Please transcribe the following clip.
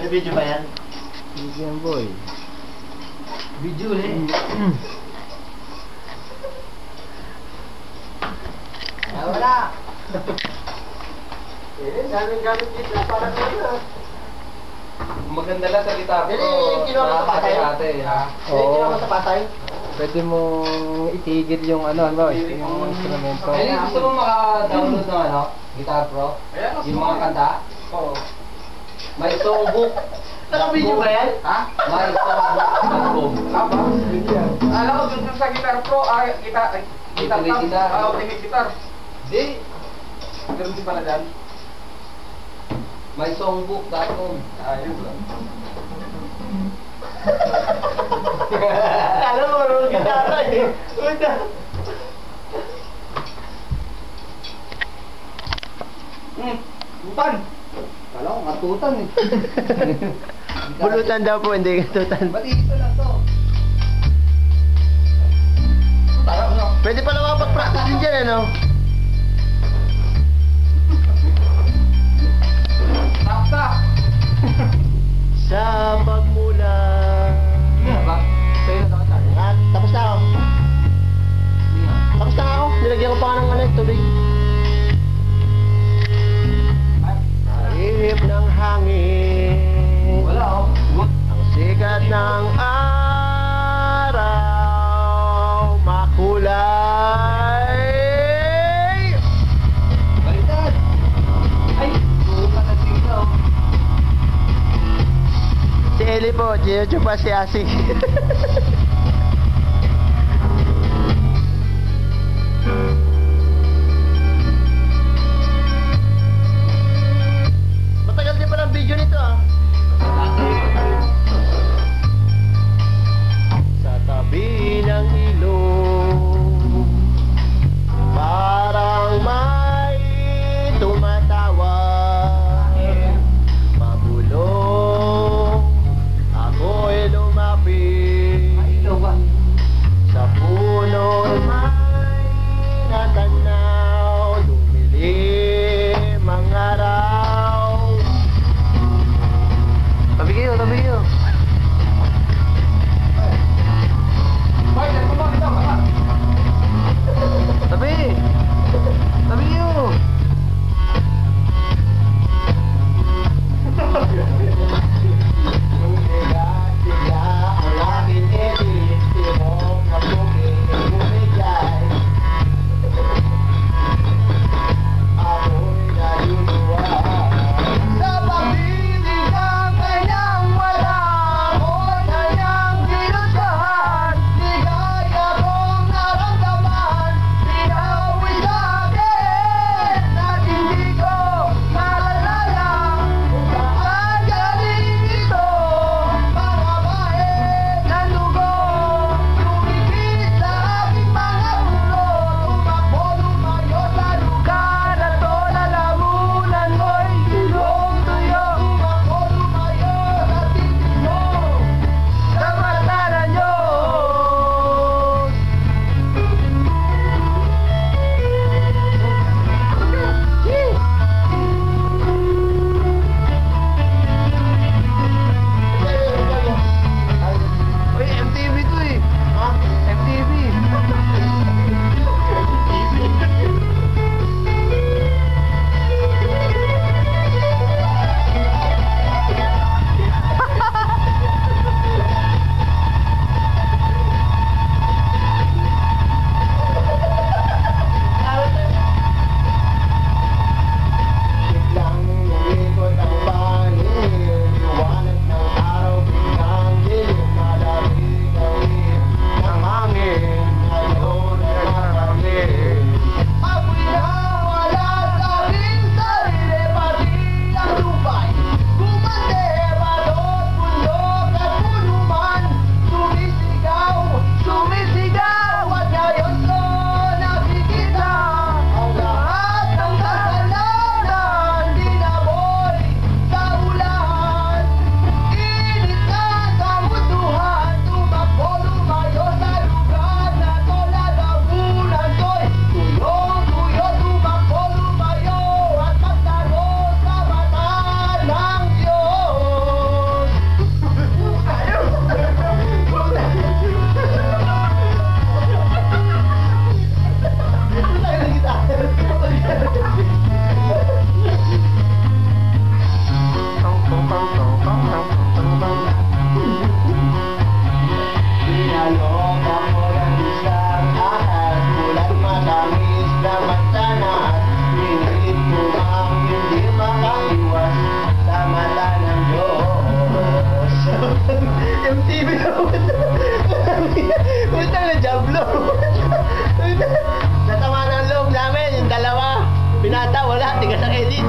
May video ba yan? Video yan, boy. Video eh. Wala. Daming gamit dito para sa iyo. Maganda lang sa gitar ko. Kinuha mo sa patay? Kinuha mo sa patay? Pwede mong itigil yung ano, yung instrumento. Ay, gusto mo maka-download ng ano? Guitar Pro? Yung mga kanta? Oo. May songbook. Naka-video ba yan? Ha? May songbook.com. Apa? Alam ko dun sa Guitar Pro, Guitar Ultimate Guitar. Ultimate Guitar. Di. Meron din pala dyan. May songbook.com. Ayun lang. Alam mo, marunong gitara eh. Uda. Butan! Kala ko, matutan eh. Pulutan daw po, hindi katutan. Maliit na lang to. Tara, ano? Pwede pala makapag-practice din dyan, ano? Takta! Sa pagmula. Ba? Sa'yo na sa kanta. At tapos na ako. Tapos na ako. Nilagyan ko pa nga ng ano, tubig. Ihip ng hangin. Wala oh. Ang sikat ng araw makulay. Baliktad! Ay! Buka na sila oh. Si Eli po, pa si Asik. Matagal din pala ang video nito ah. Sa tabi ng ilog, parang may tumatawa. Mabulong ako'y lumapit Diablo. Natama ng loob namin, yung dalawa. Pinata, wala, tiga sa edit.